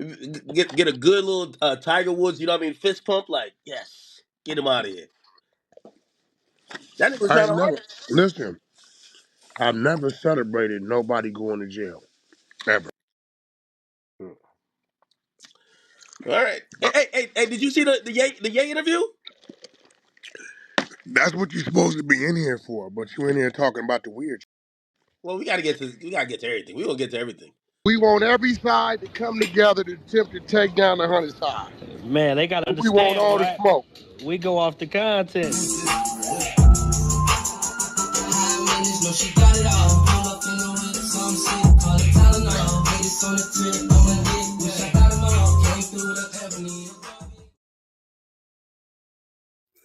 get a good little Tiger Woods, you know what I mean, fist pump. Like, yes, get him out of here. That nigga was I trying ain't to never run. listen. I've never celebrated nobody going to jail ever. All right. Hey, did you see the Ye interview? That's what you're supposed to be in here for, but you in here talking about the weird. Well, we gotta get to everything. We gonna get to everything. We want every side to come together to attempt to take down the 100 side. Man, they gotta We want understand, all the right? smoke. We go off the content.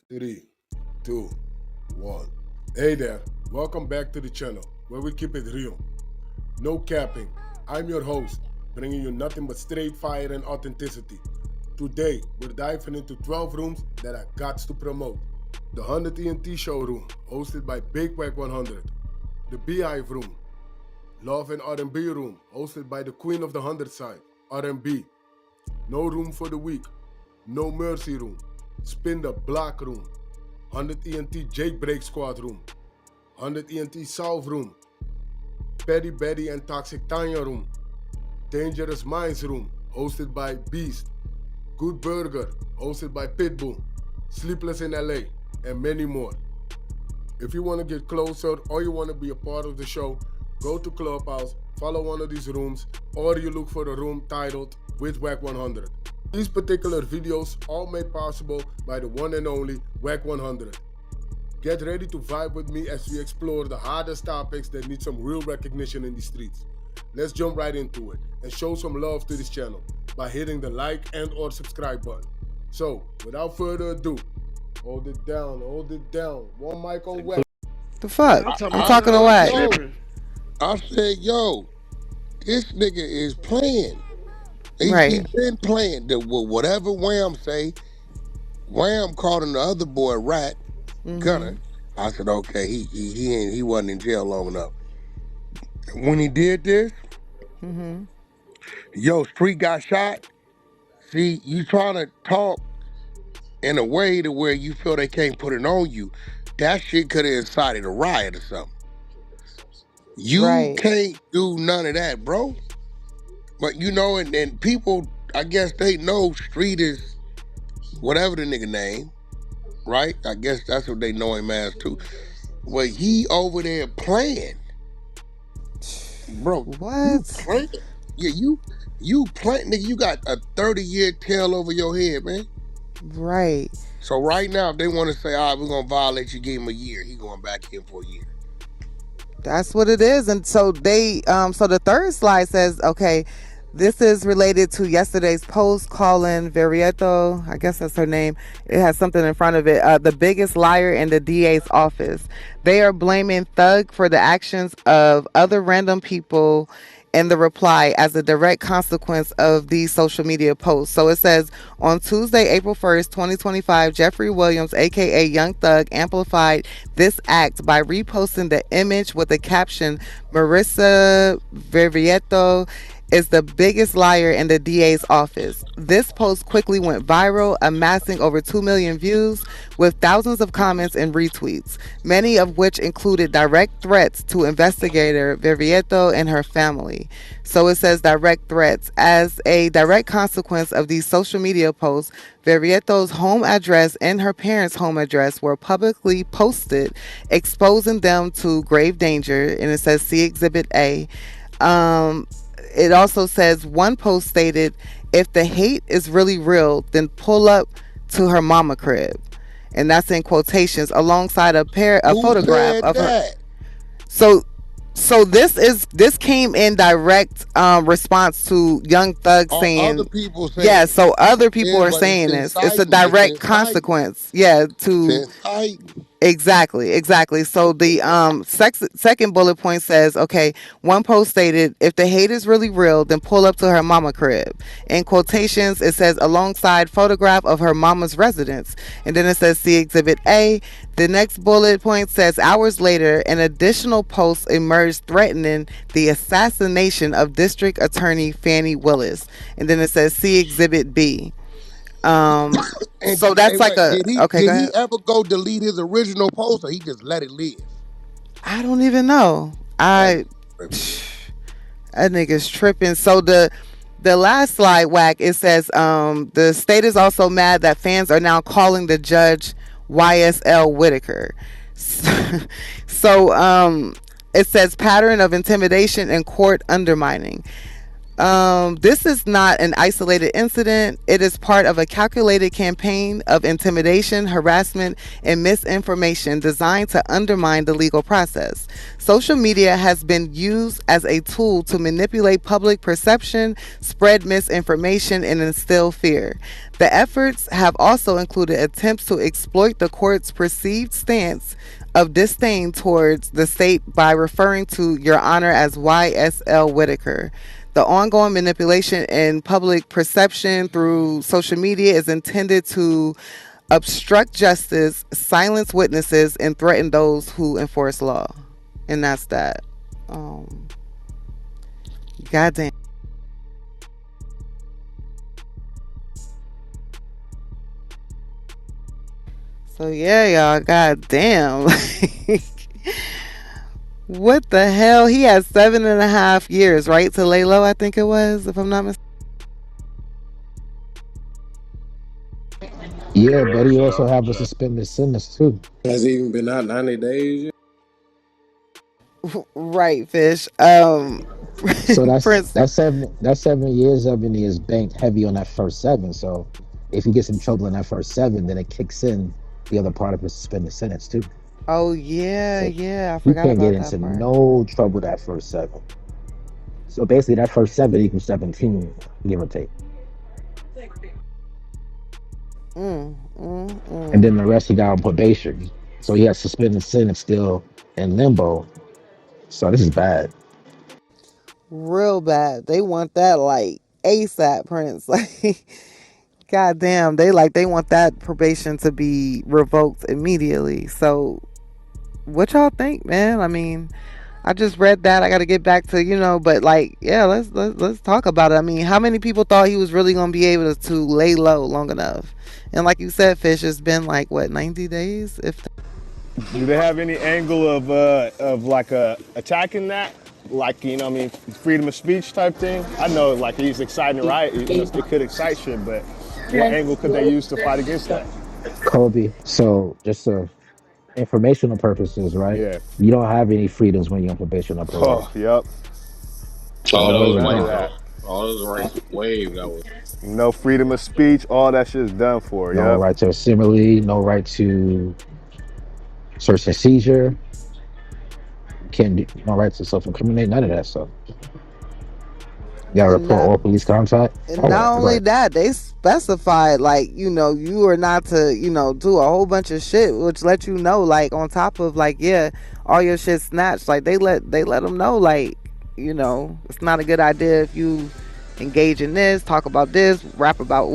Three, two, one. Hey there, welcome back to the channel where we keep it real. No capping. I'm your host, bringing you nothing but straight fire and authenticity. Today, we're diving into 12 rooms that I got to promote. The 100 ENT showroom, hosted by Big Wack100. The Beehive room, Love and R&B room, hosted by the Queen of the 100 side, R&B. No room for the weak, No Mercy room, Spin the Block room, 100 ENT Jailbreak Squad room, 100 ENT South room, Petty Betty and Toxic Tanya room, Dangerous Minds room, hosted by Beast, Good Burger, hosted by Pitbull, Sleepless in LA, and many more. If you want to get closer or you want to be a part of the show, go to Clubhouse, follow one of these rooms, or you look for a room titled with Wack100. These particular videos all made possible by the one and only Wack100. Get ready to vibe with me as we explore the hardest topics that need some real recognition in the streets. Let's jump right into it and show some love to this channel by hitting the like and or subscribe button. So, without further ado, hold it down. One mic on Wack. The fuck? I, I'm I talking to said, Wack. yo, I said, yo, this nigga is playing. He Right. been playing. Whatever Wham say, Wham calling the other boy rat, Gunner. I said, okay, he wasn't in jail long enough. When he did this, yo, Street got shot. See, you trying to talk in a way to where you feel they can't put it on you. That shit could have incited a riot or something. You Right. can't do none of that, bro. But you know, and people, I guess they know Street is whatever the nigga name, right? I guess that's what they know him as too. Well, he over there playing. Bro, you What? playing. Yeah, you playing, nigga, you got a 30-year tail over your head, man. Right. So right now, if they want to say, all right, we're going to violate you, give him a year, he going back in for a year. That's what it is. And so so the third slide says, okay, this is related to yesterday's post calling Verieto, I guess that's her name. It has something in front of it. The biggest liar in the DA's office. They are blaming Thug for the actions of other random people in the reply as a direct consequence of these social media posts. So it says on Tuesday, April 1st, 2025, Jeffrey Williams, aka Young Thug, amplified this act by reposting the image with the caption, Marissa Verieto is the biggest liar in the DA's office. This post quickly went viral, amassing over 2 million views with thousands of comments and retweets, many of which included direct threats to investigator Verieto and her family. So it says direct threats. As a direct consequence of these social media posts, Verieto's home address and her parents' home address were publicly posted, exposing them to grave danger, and it says see Exhibit A. It also says one post stated, if the hate is really real, then pull up to her mama crib. And that's in quotations alongside a Who photograph said of her. that? So this came in direct response to Young Thug saying, Other people saying yeah, it. so other people Yeah, are but it's saying this. It's a inciting. It's direct inciting. consequence. Yeah, It's to inciting. Exactly, exactly. So the second bullet point says, okay, one post stated, if the hate is really real, then pull up to her mama crib. In quotations, it says alongside photograph of her mama's residence. And then it says see exhibit A. The next bullet point says hours later, an additional post emerged threatening the assassination of District Attorney Fannie Willis. And then it says see exhibit B. And So hey, that's like wait, a did he okay, go did he ahead. ever go delete his original post, or he just let it live? I don't even know. That I tripping. That nigga's tripping. So the last slide whack, it says the state is also mad that fans are now calling the judge YSL Whitaker. So it says pattern of intimidation and court undermining. This is not an isolated incident. It is part of a calculated campaign of intimidation, harassment, and misinformation designed to undermine the legal process. Social media has been used as a tool to manipulate public perception, spread misinformation, and instill fear. The efforts have also included attempts to exploit the court's perceived stance of disdain towards the state by referring to Your Honor as YSL Whitaker. The ongoing manipulation in public perception through social media is intended to obstruct justice, silence witnesses, and threaten those who enforce law. And that's that. Um, Goddamn. So yeah, y'all. Goddamn. What the hell? He had 7.5 years, right, to lay low. I think it was, if I'm not mistaken. Yeah, but he also Yup, have a yup. suspended sentence too. Has it even been out 90 days yet? Right, fish. So Prince. that's 7 years of it is banked heavy on that first seven. So if he gets in trouble in that first seven, then it kicks in the other part of his suspended sentence too. Oh yeah, So yeah. I he forgot can't get about that into part. no trouble that first seven. So basically, that first seven equals 17, give or take, Mm, mm, and then mm. the rest he got on probation. So he has suspended sentence still in limbo. So this is bad. Real bad. They want that like ASAP, Prince. Like, goddamn. They want that probation to be revoked immediately. So, what y'all think, man? I mean, I just read that. I got to get back to but like, yeah, let's talk about it. I mean, how many people thought he was really gonna be able to lay low long enough? And like you said, Fish, it's been like what 90 days, if Do they have any angle of like attacking that? Like, I mean, freedom of speech type thing? I know like he's exciting, right? It could excite shit, but what angle could they use to fight against that? Kobe. So just informational purposes, right? Yeah. You don't have any freedoms when you're on probation or parole. Oh, yep. So Oh, don't that worry was None about of waived that. though. that. Oh, that was waived. That was. No freedom of speech. All that shit's done for. No Yep. right to assembly, no right to search and seizure, can't do no right to self-incriminate, none of that stuff. You gotta and report not all police contact, and all that. not only Right. that, they specified like you are not to do a whole bunch of shit, which let you know like on top of like yeah, all your shit snatched. Like they let them know like it's not a good idea if you engage in this, talk about this, rap about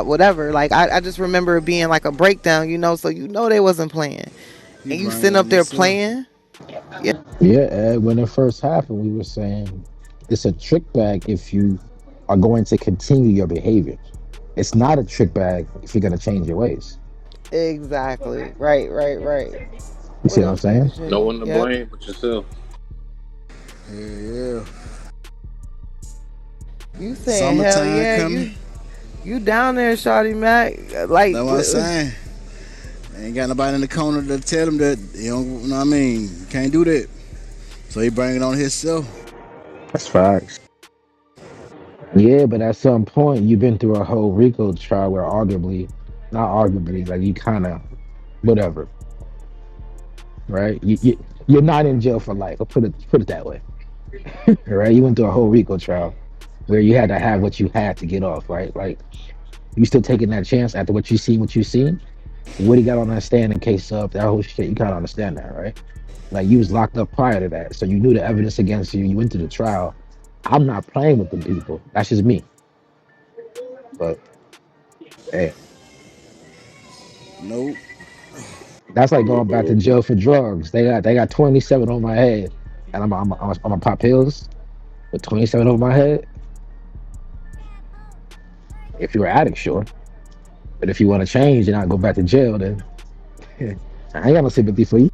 whatever. Like I just remember it being like a breakdown, so they wasn't playing, He and you bring it sitting up on there himself. playing. Yeah, Yeah, Ed, when it first happened, we were saying it's a trick bag if you are going to continue your behavior. It's not a trick bag if you're gonna change your ways. exactly. Right, right, right. You see What what I'm else, saying? No BJ? one to Yep. blame but yourself. Yeah, yeah. You saying hell Summertime yeah? coming. You down there, Shawty Mac? Like, That's what I'm saying. Ain't got nobody in the corner to tell him that you know what I mean. You can't do that. So he bring it on himself. That's facts. Yeah, but at some point you've been through a whole RICO trial where arguably, not arguably, like you kind of whatever, right? You're not in jail for life. I'll put it that way, right? You went through a whole RICO trial where you had to have what you had to get off, right? Like you still taking that chance after what you seen, What he got on that stand in case of that whole shit. You gotta understand that, right? Like you was locked up prior to that, so you knew the evidence against you. You went to the trial. I'm not playing with them people. That's just me. But hey, Nope. that's like going back to jail for drugs. They got 27 on my head, and I'm pop pills with 27 over my head. If you're an addict, sure. But if you want to change and not go back to jail, then I ain't got no sympathy for you.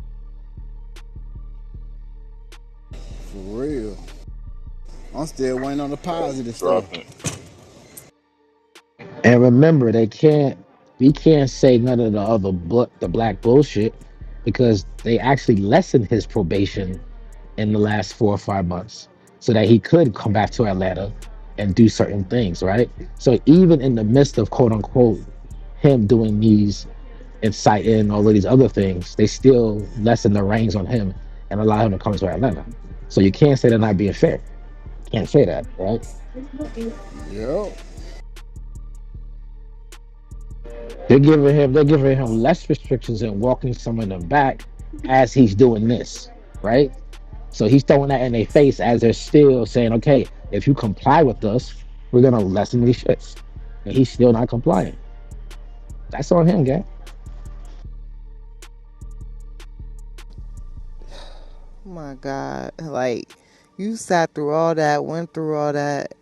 For real. I'm still waiting on the positive stuff. Dropping. And remember, we can't say none of the black bullshit because they actually lessened his probation in the last 4 or 5 months so that he could come back to Atlanta and do certain things, right? So even in the midst of quote unquote him doing these inciting all of these other things, they still lessen the reins on him and allow him to come to Atlanta. So you can't say they're not being fair. Can't say that, right? Yep. They're giving him less restrictions and walking some of them back as he's doing this, right? So he's throwing that in their face as they're still saying, okay, if you comply with us, we're gonna lessen these shits. And he's still not complying. That's on him, gang. Oh my God. Like, you sat through all that, went through all that,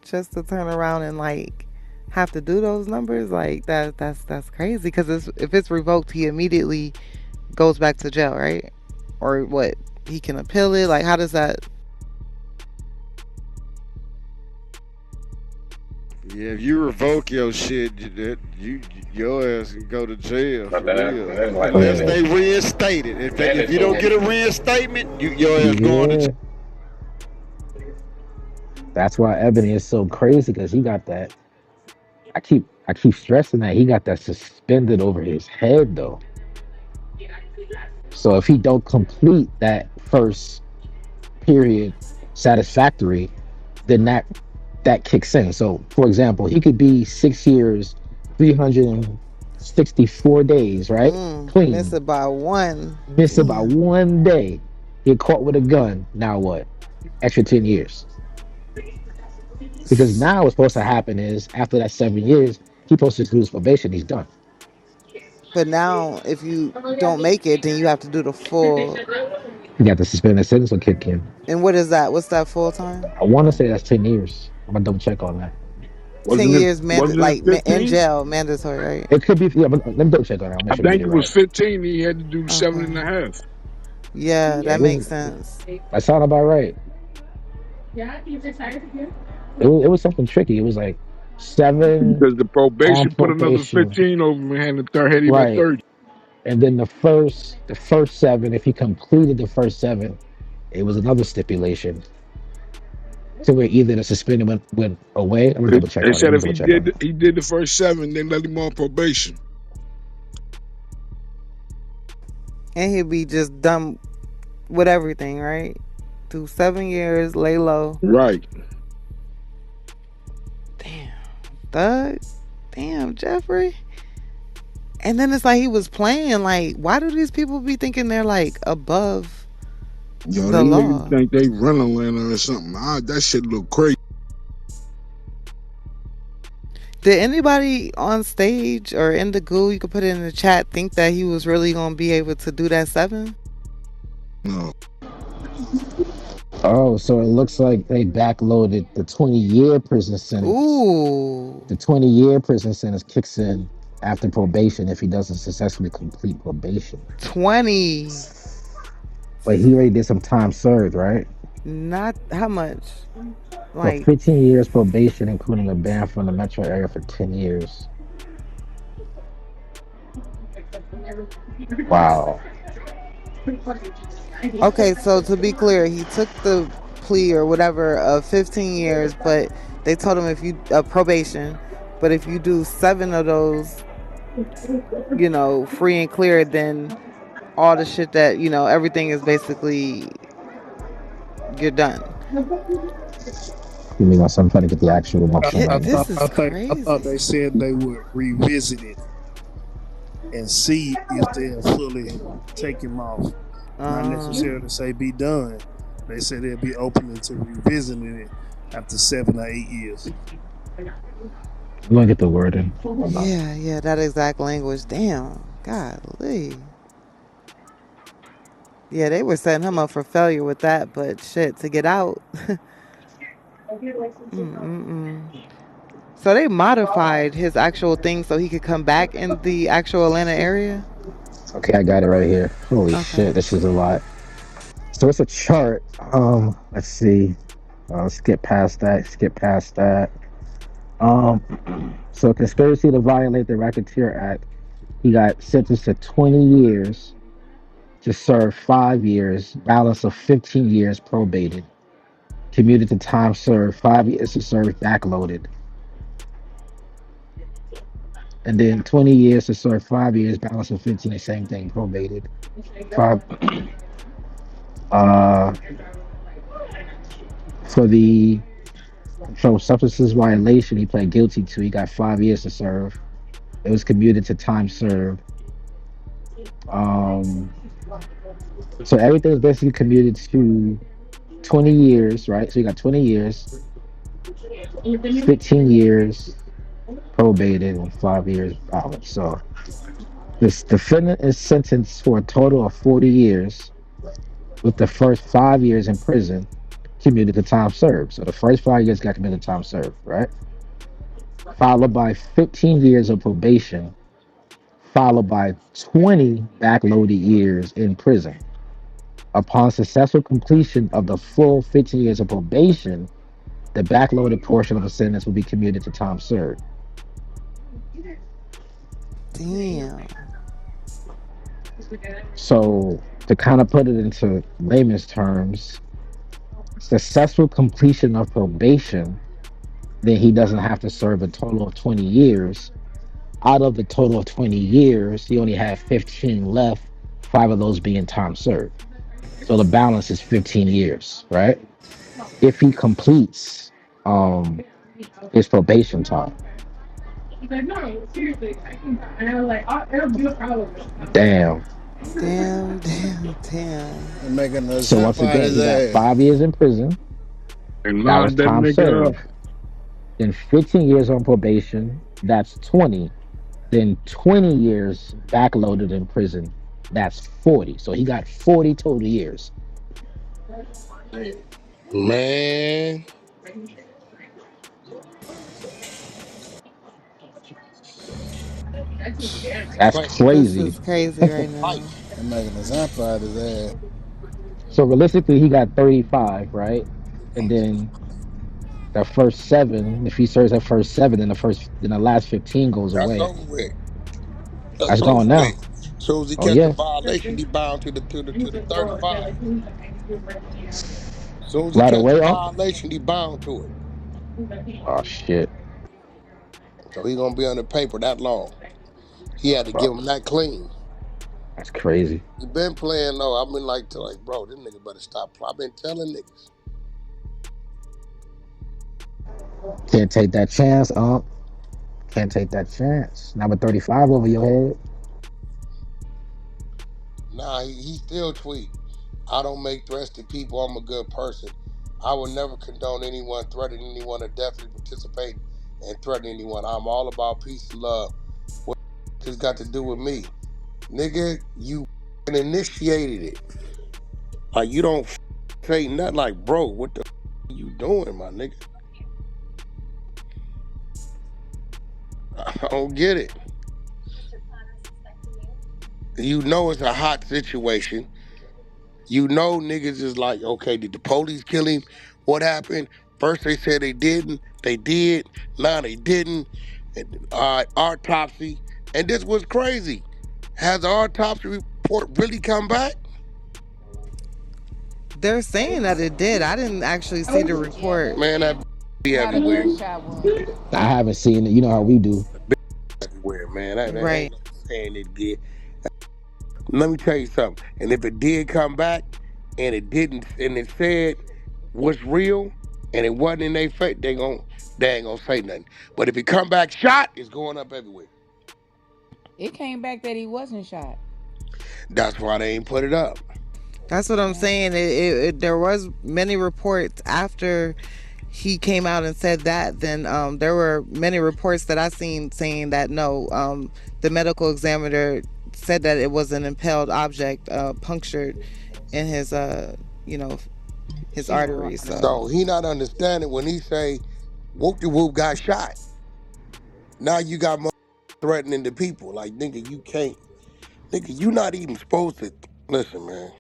just to turn around and like have to do those numbers. Like that's crazy. Because if it's revoked, he immediately goes back to jail, right? Or what? He can appeal it. Like, how does that? Yeah, if you revoke your shit, your ass can go to jail for But that, real. that's like Unless Yeah. they reinstate it. If you don't get a reinstatement, your ass going to Yeah. jail. That's why Ebony is so crazy because he got that. I keep stressing that he got that suspended over his head though. So if he don't complete that first period satisfactory, then that kicks in. So for example, he could be 6 years, 364 days, right? Miss Clean. it by one. Miss about Damn. one day. Get caught with a gun. Now what? Extra 10 years. Because now what's supposed to happen is after that 7 years, he's supposed to lose probation. He's done. But now, if you don't make it, then you have to do the full. He got the suspended sentence will kick in. And what is that? What's that full time? I want to say that's 10 years. I'm gonna double check on that. 10 years Wasn't it like in 15? jail, mandatory, right? It could be, yeah, but let me double check on that. I'll make I sure we get think it it was right. 15. He had to do seven Okay. and a half. Yeah, Yeah, that makes sense. that sound about right. It was something tricky. It was like 7 Because the on probation put another probation, 15 over him and had him at right? 30. And then the first 7, if he completed the first 7, it was another stipulation. So where either the suspended went away. I'm gonna They, double check they on it. Let said me if double check on it. he did the first 7, they let him on probation. And he'll be just done with everything, right? Do 7 years, lay low. Right. Damn, thug. Damn, Jeffrey. And then it's like he was playing. Like, why do these people be thinking they're like above Yo, the them niggas law? think they run Atlanta or something. That shit look crazy. Did anybody on stage or in the goo, you could put it in the chat, think that he was really gonna be able to do that 7? No. Oh, so it looks like they backloaded the 20-year prison sentence. Ooh, The 20-year prison sentence kicks in after probation if he doesn't successfully complete probation. 20. But he already did some time served, right? Not how much? So Like, 15 years probation, including a ban from the metro area for 10 years. Wow. okay, so to be clear, he took the plea or whatever of 15 years, but they told him if you probation, but if you do 7 of those, free and clear, then all the shit that, everything is basically, you're done. Give me one second. I'm trying to get the actual my I, It, I phone. thought this is I think I thought they crazy. said they would revisit it and see if they'll fully take him off. Not Um, necessarily say be done. They said they'll be open to revisiting it after 7 or 8 years. I'm gonna get the wording. Hold on. yeah, yeah, that exact language. Damn, golly. Yeah, they were setting him up for failure with that, but shit, to get out. Mm-mm-mm. So they modified his actual thing so he could come back in the actual Atlanta area? Okay, I got it right here. Holy Okay. shit, this is a lot. So it's a chart. Let's see. Skip past that. Skip past that. Um, so conspiracy to violate the Racketeer Act. He got sentenced to 20 years to serve 5 years, balance of 15 years probated. Commuted to time served, 5 years to serve backloaded. And then 20 years to serve 5 years, balance of 15, the same thing, probated. Five, uh, for the controlled substances violation, he pled guilty to. He got 5 years to serve. It was commuted to time served. Um, so everything is basically commuted to 20 years, right? So you got 20 years, 15 years probated, and 5 years balance. So this defendant is sentenced for a total of 40 years, with the first 5 years in prison commuted to time served. So the first 5 years got commuted to time served, right? Followed by 15 years of probation, followed by 20 backloaded years in prison. Upon successful completion of the full 15 years of probation, the backloaded portion of the sentence will be commuted to time served. Damn. So to kind of put it into layman's terms, successful completion of probation, then he doesn't have to serve a total of 20 years. Out of the total of 20 years, he only had 15 left, 5 of those being time served. So the balance is 15 years, right? If he completes his probation time. Damn. Damn, damn, damn. And making an So once example out of again, his he got ass. 5 years in prison. And That was lock that time nigga up. served. Then 15 years on probation. That's 20. Then 20 years backloaded in prison. That's 40. So he got 40 total years. Man, That's like This crazy. is crazy right life. now. And making an example out of his ass. So realistically, he got 35, right? And then the first 7, if he serves that first 7, then the last 15 goes That's away. over with. That's That's over gone with. now. Soon as he Oh catch a yeah. violation, he bound to the 35. Soon as he Right catch a away, Unc. violation, he bound to it. Oh shit. So he gonna be on the paper that long. He had to give him Fuck. that clean. That's crazy. He been playing though. I've been like, bro, this nigga better stop. I've been telling niggas. Can't take that chance, Unc. Can't take that chance. Number 35 over your head. Nah, he still tweet. I don't make threats to people. I'm a good person. I will never condone anyone threatening anyone or definitely participate in threatening anyone. I'm all about peace and love. What this got to do with me? Nigga, you initiated it. Like, you don't say nothing like, bro, what the you doing, my nigga? I don't get it. You know it's a hot situation. You know niggas is like, okay, did the police kill him? What happened? First they said they didn't. They did. Now they didn't. And, autopsy. And this was crazy. Has the autopsy report really come back? They're saying that it did. I didn't actually see the report. Man, that be Got a everywhere. gunshot wound. I haven't seen it. You know how we do. Everywhere, man. That ain't Right. no saying it did. Let me tell you something. And if it did come back and it didn't, and it said what's real, and it wasn't in their face, they ain't gonna say nothing. But if he come back shot, it's going up everywhere. It came back that he wasn't shot. That's why they ain't put it up. That's what I'm Yeah. saying. There was many reports after he came out and said that. Then there were many reports that I seen saying that no, the medical examiner said that it was an impaled object punctured in his you know his Femoral arteries. artery. So So he not understanding when he say whoop de whoop got shot. Now you got threatening the people. Like nigga, you can't. Nigga, you not even supposed to listen, man.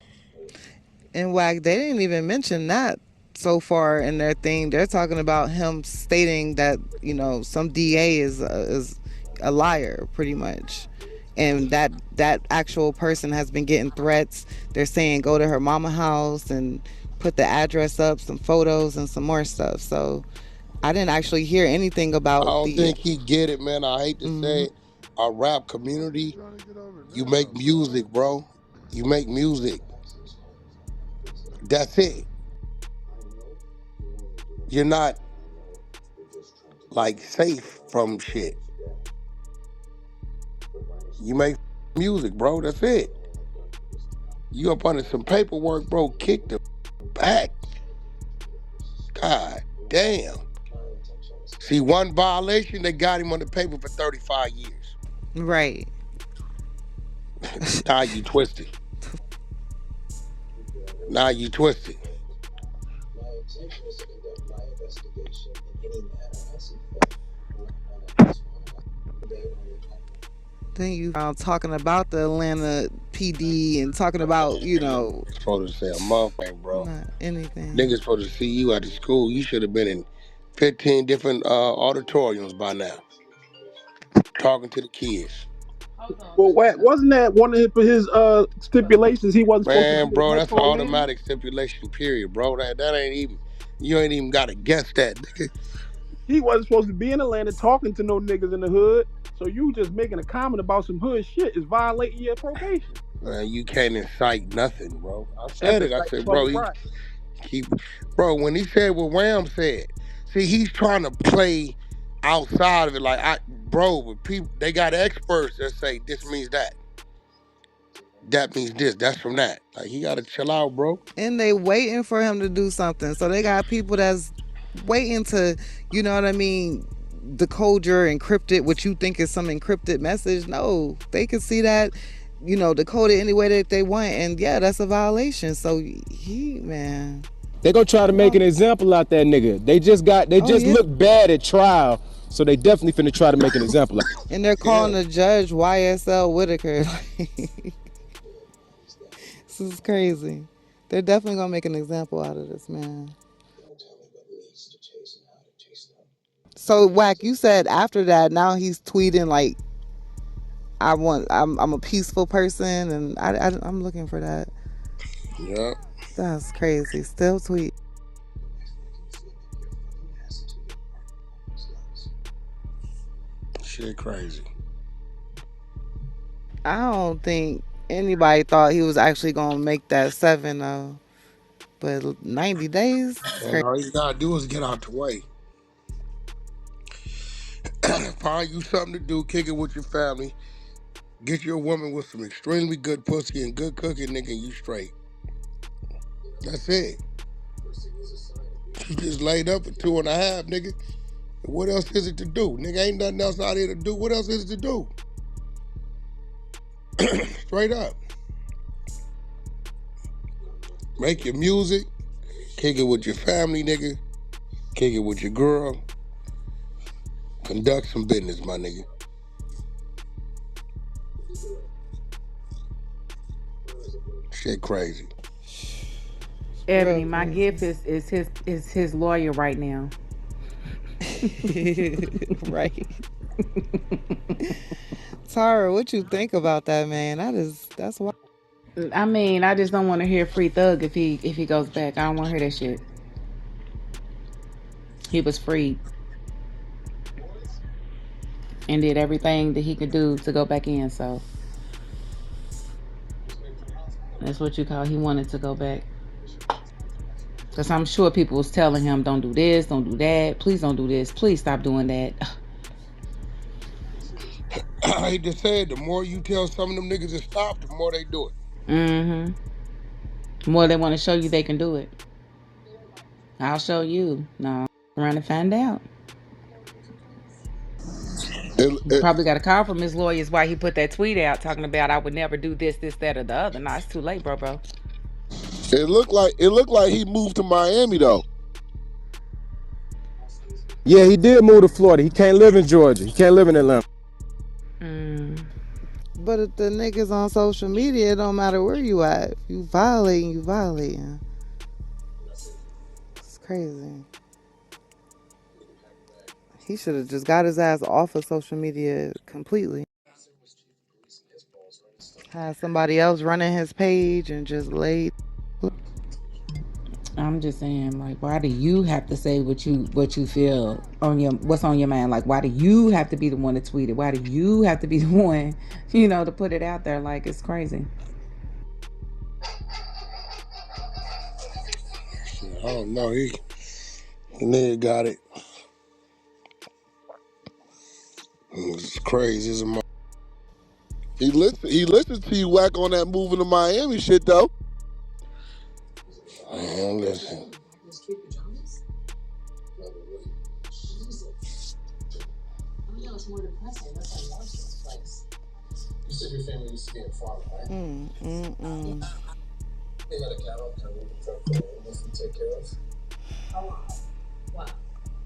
in WAC, they didn't even mention that so far in their thing. They're talking about him stating that some DA is a liar, pretty much, and that actual person has been getting threats. They're saying go to her mama house and put the address up, some photos, and some more stuff. So I didn't actually hear anything I about don't the. think he get it, man. I hate to say Mhm. it. Our rap community, Trying to get over you there, make music, bro. bro. You make music. That's it. You're not like safe from shit. You make music, bro. That's it. You up under some paperwork, bro. Kick the back. God damn. See, one violation, they got him on the paper for 35 years. Right. Now you twisted. Now you twisted. Then you talking about the Atlanta PD and talking about Supposed to say a motherfucker, bro. not anything. Niggas supposed to see you at the school. You should have been in 15 different auditoriums by now, talking to the kids. Well, wasn't that one of his stipulations? He wasn't supposed to be Man, in bro, that that's an program. automatic stipulation, period, bro. That ain't even, you ain't even got to guess that, nigga. He wasn't supposed to be in Atlanta talking to no niggas in the hood. So you just making a comment about some hood shit is violating your probation. Man, you can't incite nothing, bro. I That's said it. I inciting said, bro, public he riot. keep, bro, when he said what Wham said, see, he's trying to play outside of it. Bro, but people, they got experts that say this means that. That means this. That's from that. Like, he got to chill out, bro. And they waiting for him to do something. So they got people that's waiting to, you know what I mean, decode your encrypted, what you think is some encrypted message. No, they can see that, decode it any way that they want. And yeah, that's a violation. So man. They gonna try to make an example out that nigga. They just Oh yeah. look bad at trial, so they definitely finna try to make an example. And they're Yeah. calling the judge YSL Whitaker. This is crazy. They're definitely gonna make an example out of this man. So Wack, you said after that, now he's tweeting like, I'm a peaceful person, and I'm looking for that. Yeah. That's crazy. Still tweet. Shit crazy. I don't think anybody thought he was actually gonna make that 7 though. But 90 days, it's And crazy. all you gotta do is get out the way. Find you something to do, kick it with your family. Get you a woman with some extremely good pussy and good cooking, nigga, and you straight. That's it. You just laid up for 2.5, nigga. What else is it to do? Nigga, ain't nothing else out here to do. What else is it to do? Straight up. Make your music, kick it with your family, nigga. Kick it with your girl. Conduct some business, my nigga. Shit crazy. Ebony, Real my crazy. gift is his lawyer right now. Right. Tara, what you think about that, man? That's why. I mean, I just don't want to hear Free Thug if he goes back. I don't want to hear that shit. He was freed and did everything that he could do to go back in. So that's what you call he wanted to go back. Because I'm sure people was telling him, don't do this, don't do that. Please don't do this. Please stop doing that. I hate to say it, the more you tell some of them niggas to stop, the more they do it. Mm-hmm. More they want to show you they can do it. I'll show you. No, around and find out. It, it, Probably got a call from his lawyers why he put that tweet out talking about I would never do this, this, that, or the other. Nah, it's too late, bro. it looked like he moved to Miami though. Yeah, he did move to Florida. He can't live in Georgia. He can't live in Atlanta. Mm. But if the niggas on social media, it don't matter where you at. If you violating, you violating. It's crazy. He should have just got his ass off of social media completely. Had somebody else running his page and just laid. I'm just saying, like, why do you have to say what you feel on your what's on your mind? Like, why do you have to be the one to tweet it? Why do you have to be the one, to put it out there? Like, it's crazy. I don't know. The nigga got it. It's crazy as a mother. He listened to you whack on that moving to Miami shit though. Man, listen.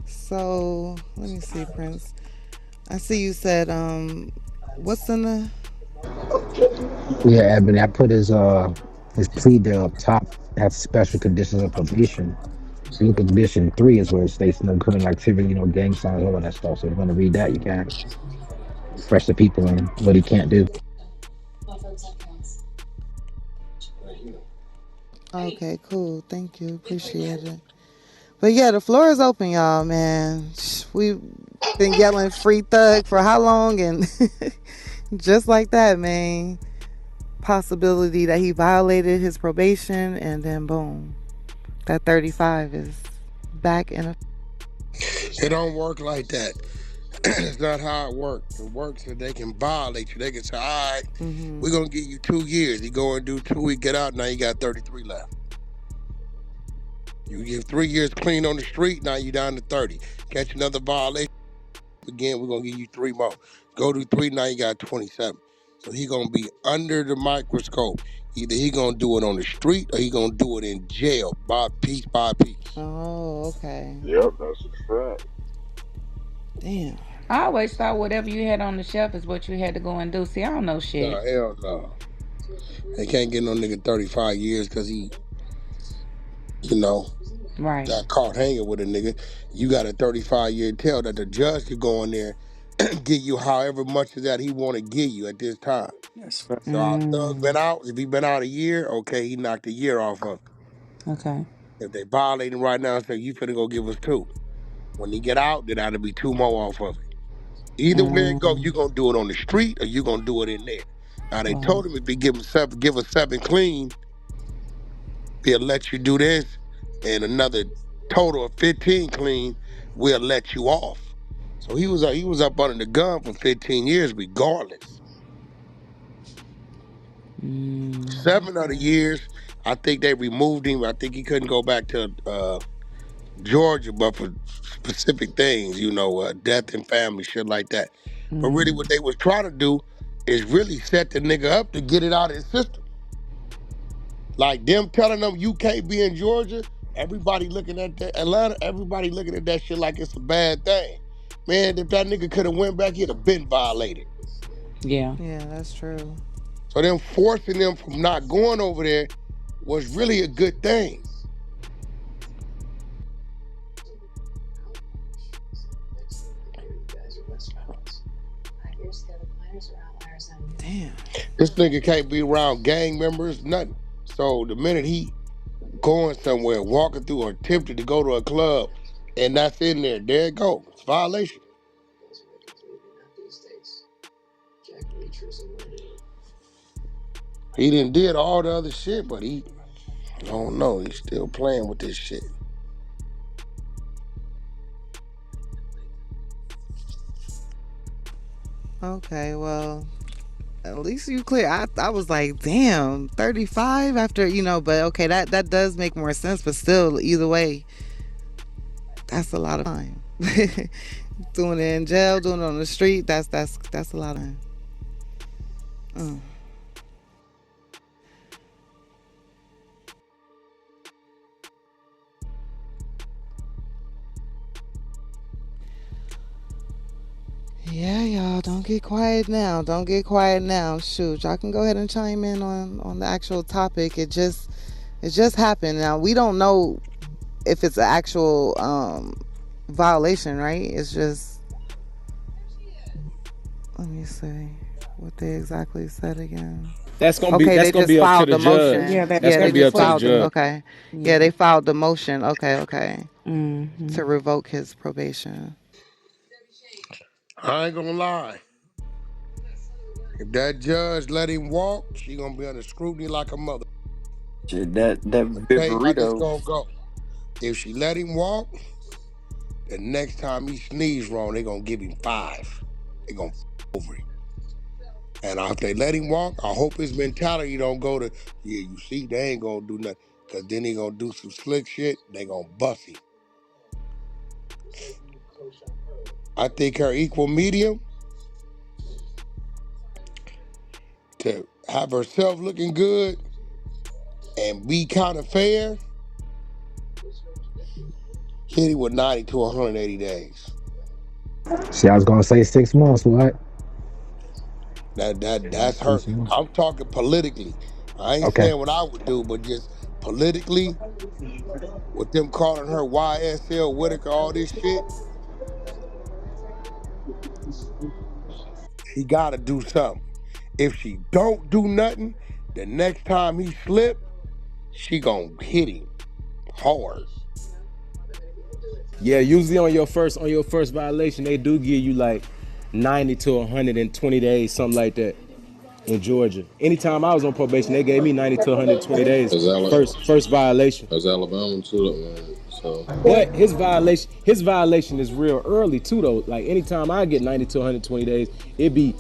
So let me see, Prince. I see you said what's in the Yeah, Ebony, I put his plea deal up top. Has special conditions of probation. So look at condition 3 is where it states no criminal activity, no gang signs, all of that stuff. So if you want to read that, you can refresh the people on what he can't do. Okay, cool. Thank you. Appreciate it. But yeah, the floor is open, y'all, man. We've been yelling free thug for how long? And just like that, man. Possibility that he violated his probation and then boom. That 35 is back in a. It don't work like that. It's not how it works. It works that they can violate you. They can say, all right, we're going to give you 2 years. You go and do 2 weeks, get out, now you got 33 left. You give 3 years clean on the street, now you down to 30. Catch another violation, again, we're going to give you 3 more. Go to 3, now you got 27. So he going to be under the microscope. Either he going to do it on the street or he going to do it in jail by piece by piece. Oh, okay. Yep, that's a fact. Damn. I always thought whatever you had on the shelf is what you had to go and do. See, I don't know shit. Nah, hell no. They can't get no nigga 35 years because he, Right. got caught hanging with a nigga. You got a 35-year tail that the judge could go in there and give you however much of that he want to give you at this time. That's fact. So our thug been out. If he been out a year, okay, he knocked a year off of it. Okay. If they violating right now and say, you finna go give us 2. When he get out, then that'll be 2 more off of it. Either way it go, you gonna do it on the street or you gonna do it in there. Now they Right. told him if he give us 7 clean, we'll let you do this, and another total of 15 clean, we'll let you off. So he was up under the gun for 15 years regardless. 7 of the years, I think they removed him. I think he couldn't go back to Georgia, but for specific things, death and family, shit like that. But really what they was trying to do is really set the nigga up to get it out of his system. Like them telling them you can't be in Georgia, everybody looking at that Atlanta, everybody looking at that shit like it's a bad thing. Man, if that nigga could have went back, he'd have been violated. Yeah. Yeah, that's true. So them forcing them from not going over there was really a good thing. Damn. This nigga can't be around gang members, nothing. So the minute he going somewhere, walking through or attempted to go to a club, and that's in there it go. It's violation. He done did all the other shit, but he I don't know. He's still playing with this shit. Okay, well, at least you clear. I was like, damn, 35 after, but okay, that does make more sense. But still, either way, that's a lot of time. Doing it in jail, doing it on the street, that's a lot of time. Mm. Yeah, y'all, don't get quiet now. Don't get quiet now. Shoot, y'all can go ahead and chime in on the actual topic. It just happened. Now we don't know if it's an actual violation, right? It's just, let me see what they exactly said again. That's gonna be Okay, that's they gonna just be up to filed the the judge. motion. Yeah, they That's Yeah, gonna they be just up just to the filed pleaded the it. judge. okay. Yeah, Yeah. they filed the motion. Okay. Mm-hmm. To revoke his probation. I ain't gonna lie. If that judge let him walk, she gonna be under scrutiny like a mother. Shit, that I'm gonna big tell you how this burrito. gonna go. If she let him walk, the next time he sneeze wrong, they gonna give him 5. They gonna over him. And if they let him walk, I hope his mentality don't go to, yeah, you see, they ain't gonna do nothing. Cause then he gonna do some slick shit, they gonna bust him. I think her equal medium to have herself looking good and be kind of fair, hit it with 90 to 180 days. See, I was gonna say 6 months. What? That's her. 6 months. I'm talking politically. I ain't Okay. saying what I would do, but just politically, with them calling her YSL Whitaker, all this shit, she gotta do something. If she don't do nothing, the next time he slip, she gonna hit him hard. Yeah, usually on your first violation, they do give you like 90 to 120 days, something like that. In Georgia, anytime I was on probation, they gave me 90 to 120 days. That's First violation. Alabama too, man. So But his violation is real early too, though. Like anytime I get 90 to 120 days, it be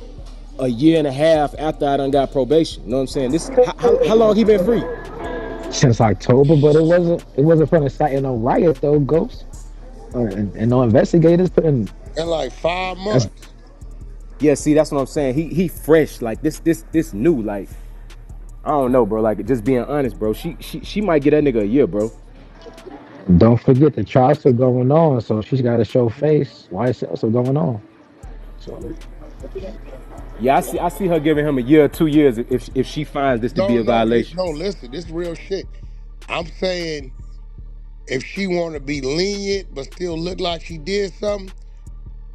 a year and a half after I done got probation. You know what I'm saying? This how long he been free? Since October, but it wasn't from inciting no riot though, Ghost. And no investigators putting In like 5 months. that's Yeah, see, that's what I'm saying. He fresh, like this new, like I don't know, bro. Like just being honest, bro. She might get that nigga a year, bro. don't forget the trials still going on, so she's gotta show face. YSL still going on. So Yeah, I see her giving him a year or 2 years if she finds this to be No, a no, violation. no. Listen, this real shit. I'm saying if she want to be lenient but still look like she did something,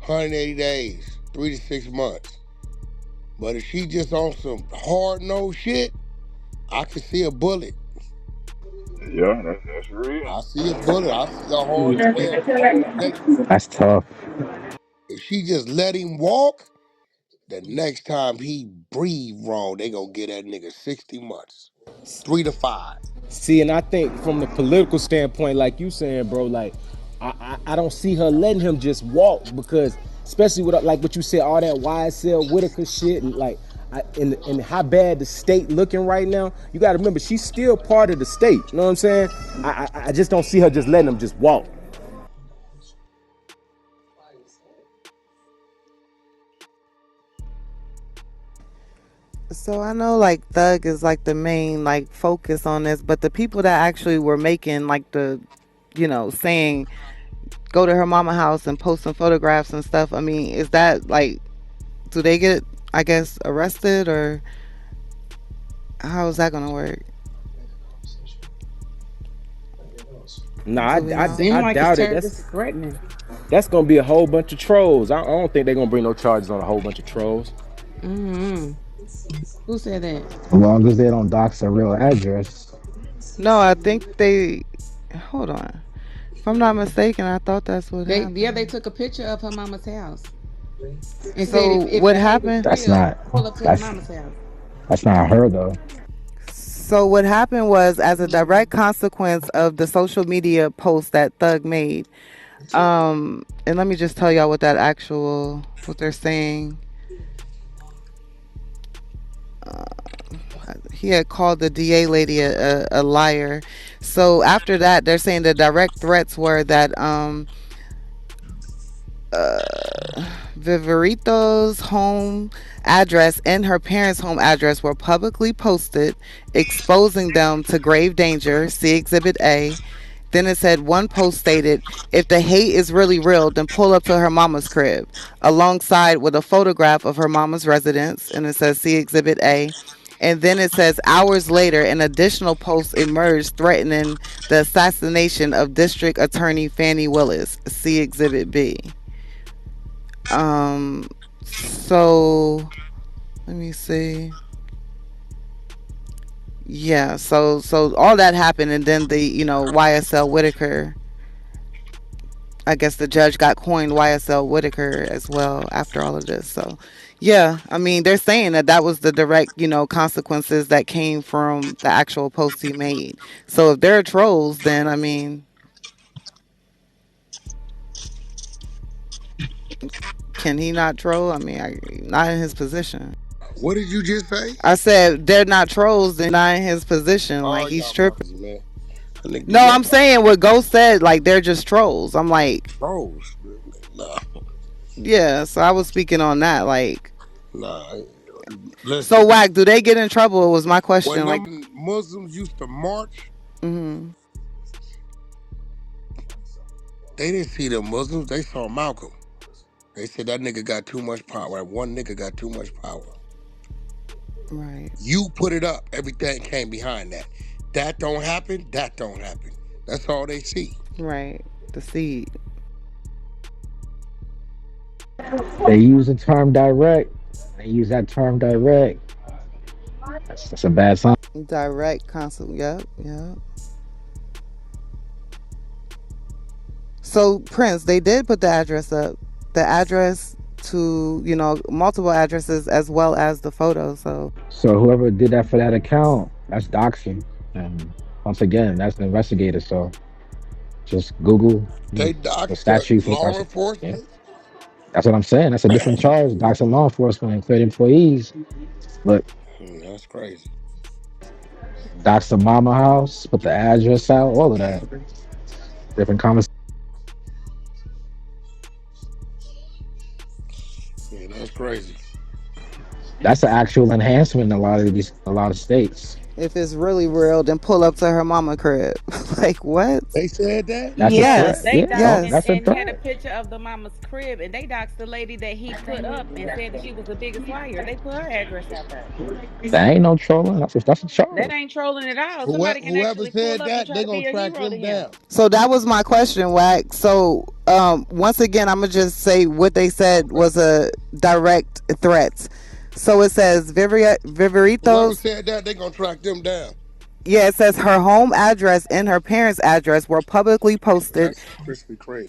180 days, 3 to 6 months. But if she just on some hard no shit, I can see a bullet. Yeah, that's real. I see a bullet. I see a hard 12 to 14 days. that's tough. If she just let him walk, the next time he breathe wrong, they gonna get that nigga 60 months. 3 to 5. See, and I think from the political standpoint, like you saying, bro, like I don't see her letting him just walk because, especially with like what you said, all that YSL Whitaker shit, and like and how bad the state looking right now. You got to remember, she's still part of the state. You know what I'm saying? I just don't see her just letting him just walk. So I know like Thug is like the main like focus on this, but the people that actually were making like the, saying go to her mama house and post some photographs and stuff. I mean, is that like, do they get, I guess, arrested or how is that gonna work? Nah, Do we know? Seem I like it's doubt it. terrorist threatening. That's gonna be a whole bunch of trolls. I don't think they're gonna bring no charges on a whole bunch of trolls. Mm-hmm. Who said that? As long as they don't dox a real address. No, I think they. Hold on. If I'm not mistaken, I thought that's what They happened. took a picture of her mama's house and said So if what the hate was happened? That's real, not pull up to her that's mama's house. that's not her though. So what happened was, as a direct consequence of the social media post that Thug made, and let me just tell y'all what they're saying. He had called the DA lady a liar. So after that, they're saying the direct threats were that Viverito's home address and her parents' home address were publicly posted, exposing them to grave danger. See Exhibit A. Then it said one post stated, if the hate is really real, then pull up to her mama's crib, alongside with a photograph of her mama's residence. And it says, see Exhibit A. And then it says, hours later, an additional post emerged threatening the assassination of District Attorney Fannie Willis. See Exhibit B. So let me see. Yeah, so all that happened, and then the YSL Whitaker, I guess the judge got coined YSL Whitaker as well after all of this. So yeah, I mean, they're saying that was the direct consequences that came from the actual post he made. So if they're trolls, then I mean, can he not troll? I mean, not in his position. What did you just say? I said they're not trolls, they're not in his position. Oh, Like, he's y'all tripping. crazy, man. That nigga No, be I'm saying what Ghost said, like they're just trolls. I'm like, trolls. Nah, yeah, so I was speaking on that. Like, nah. so Listen, Wack, do they get in trouble? Was my question. when Like, them Muslims used to march, mm-hmm. they didn't see the Muslims. They saw Malcolm. They said that nigga got too much power. That one nigga got too much power. Right. You put it up. Everything came behind that. That don't happen. That don't happen. That's all they see. Right. The seed. They use the term direct. They use that term direct. That's a bad sign. Direct consult. Yep. Yep. So Prince, they did put the address up. The address to multiple addresses as well as the photo. So whoever did that for that account, that's doxing. And once again, that's the investigator. So just Google They the doxed statute for law person. enforcement. Yeah. That's what I'm saying. That's a different charge. Doxing law enforcement and cleared employees. But That's crazy. dox the mama house, put the address out, all of that. Different conversation. Yeah, that's crazy. That's an actual enhancement in a lot of states. if it's really real, then pull up to her mama crib. Like, what? They said that? That's Yes. a threat. Yeah, Yes. that's a And had a threat. picture of the mama's crib, and they doxed the lady that he put up and said that she was the biggest liar. They put her address out there. That ain't no trolling. That's a That charge. ain't trolling at all. Somebody can Whoever actually pull said up and that, try they to gonna be a track hero to them him. down. So that was my question, Wack. So once again, I'm gonna just say what they said was a direct threat. So it says Whoever Viverito's. said that, they gonna track them down. Yeah, it says her home address and her parents' address were publicly posted, That's Krispy Kreme.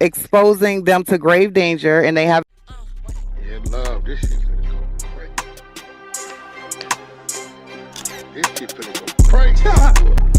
exposing them to grave danger, and they have. Yeah, love. This shit finna go crazy. This shit finna go crazy.